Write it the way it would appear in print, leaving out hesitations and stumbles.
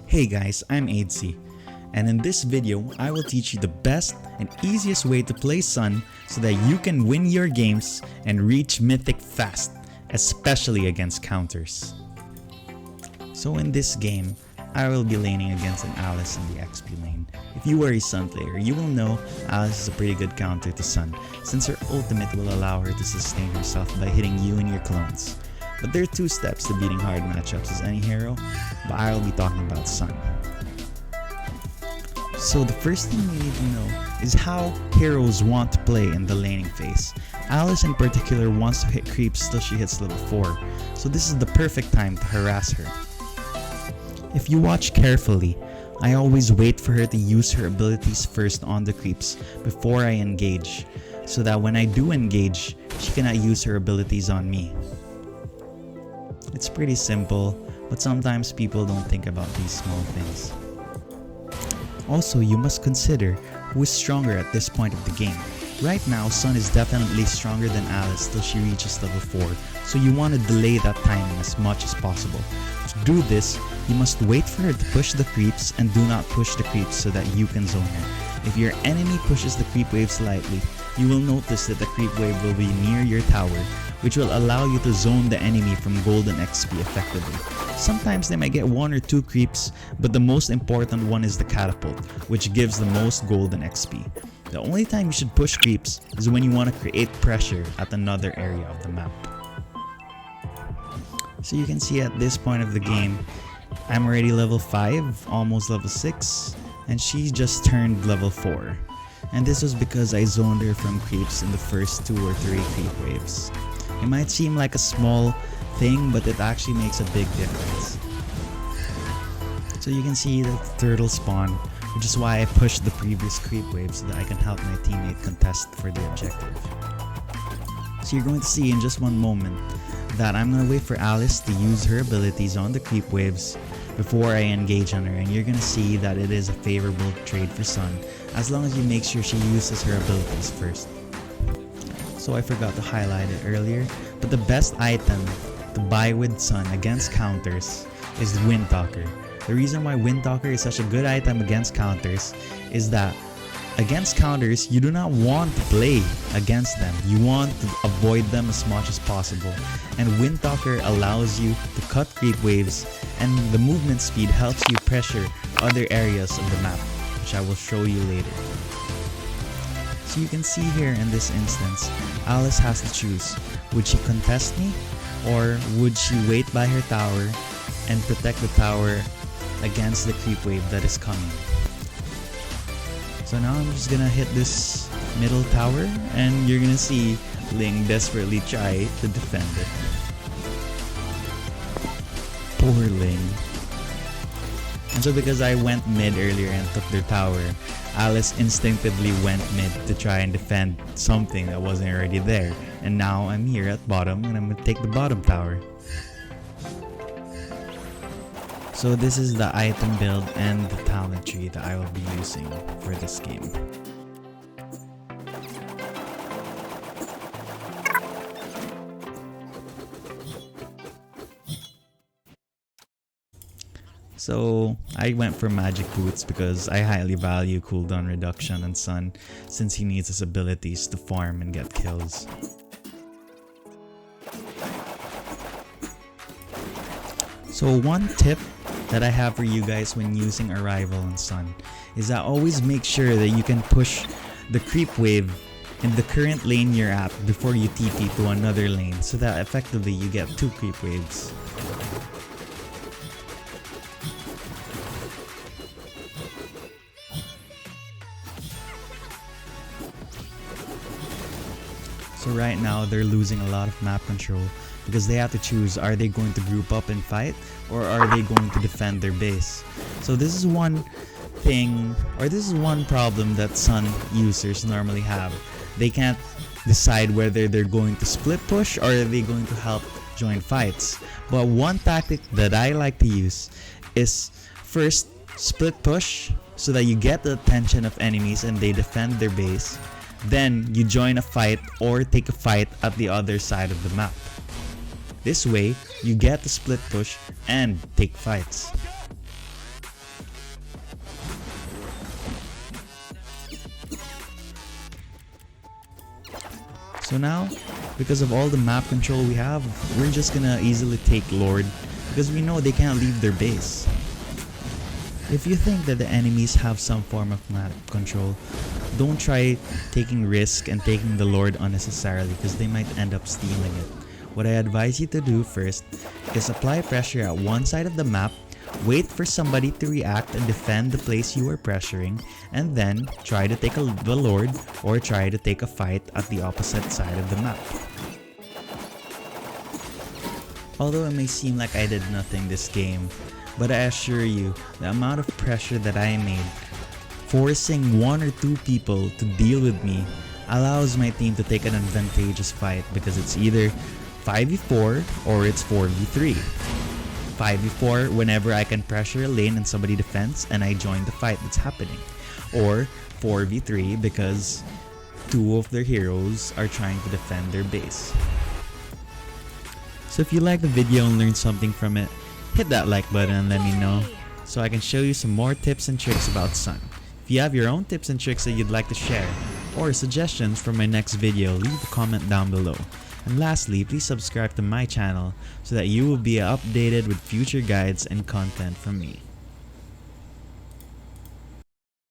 Hey guys, I'm Aidzeee, and in this video, I will teach you the best and easiest way to play Sun so that you can win your games and reach Mythic fast, especially against counters. So in this game, I will be laning against an Alice in the XP lane. If you are a Sun player, you will know Alice is a pretty good counter to Sun, since her ultimate will allow her to sustain herself by hitting you and your clones. But there are two steps to beating hard matchups as any hero, but I will be talking about Sun. So the first thing you need to know is how heroes want to play in the laning phase. Alice in particular wants to hit creeps till she hits level 4, so this is the perfect time to harass her. If you watch carefully, I always wait for her to use her abilities first on the creeps before I engage, so that when I do engage, she cannot use her abilities on me. It's pretty simple, but sometimes people don't think about these small things. Also, you must consider who is stronger at this point of the game. Right now, Sun is definitely stronger than Alice till she reaches level 4, so you want to delay that timing as much as possible. To do this, you must wait for her to push the creeps and do not push the creeps so that you can zone her. If your enemy pushes the creep wave slightly, you will notice that the creep wave will be near your tower, which will allow you to zone the enemy from golden XP effectively. Sometimes they might get 1 or 2 creeps, but the most important one is the catapult, which gives the most golden XP. The only time you should push creeps is when you want to create pressure at another area of the map. So you can see at this point of the game, I'm already level 5, almost level 6, and she just turned level 4. And this was because I zoned her from creeps in the first 2 or 3 creep waves. It might seem like a small thing, but it actually makes a big difference. So you can see that the turtle spawn, which is why I pushed the previous creep wave so that I can help my teammate contest for the objective. So you're going to see in just one moment that I'm going to wait for Alice to use her abilities on the creep waves before I engage on her, and you're going to see that it is a favorable trade for Sun as long as you make sure she uses her abilities first. So I forgot to highlight it earlier, but the best item to buy with Sun against counters is Wind Talker. The reason why Wind Talker is such a good item against counters is that against counters, you do not want to play against them. You want to avoid them as much as possible. And Wind Talker allows you to cut creep waves, and the movement speed helps you pressure other areas of the map, which I will show you later. So you can see here in this instance, Alice has to choose. Would she contest me, or would she wait by her tower and protect the tower against the creep wave that is coming? So now I'm just gonna hit this middle tower, and you're gonna see Ling desperately try to defend it. Poor Ling. And so because I went mid earlier and took their tower, Alice instinctively went mid to try and defend something that wasn't already there. And now I'm here at bottom, and I'm gonna take the bottom tower. So this is the item build and the talent tree that I will be using for this game. So I went for magic boots because I highly value cooldown reduction on Sun, since he needs his abilities to farm and get kills. So one tip that I have for you guys when using Arrival on Sun is that always make sure that you can push the creep wave in the current lane you're at before you TP to another lane, so that effectively you get 2 creep waves. So right now they're losing a lot of map control because they have to choose, are they going to group up and fight, or are they going to defend their base? So this is one thing, or this is one problem that Sun users normally have. They can't decide whether they're going to split push or are they going to help join fights. But one tactic that I like to use is first split push so that you get the attention of enemies and they defend their base. Then you join a fight or take a fight at the other side of the map. This way, you get the split push and take fights. So now, because of all the map control we have, we're just gonna easily take Lord because we know they can't leave their base. If you think that the enemies have some form of map control, don't try taking risk and taking the Lord unnecessarily because they might end up stealing it. What I advise you to do first is apply pressure at one side of the map, wait for somebody to react and defend the place you are pressuring, and then try to take the Lord or try to take a fight at the opposite side of the map. Although it may seem like I did nothing this game, but I assure you, the amount of pressure that I made, forcing 1 or 2 people to deal with me, allows my team to take an advantageous fight because it's either 5v4 or it's 4v3. 5v4 whenever I can pressure a lane and somebody defends and I join the fight that's happening. Or 4v3 because 2 of their heroes are trying to defend their base. So if you liked the video and learned something from it, hit that like button and let me know so I can show you some more tips and tricks about Sun. If you have your own tips and tricks that you'd like to share or suggestions for my next video, leave a comment down below. And lastly, please subscribe to my channel so that you will be updated with future guides and content from me.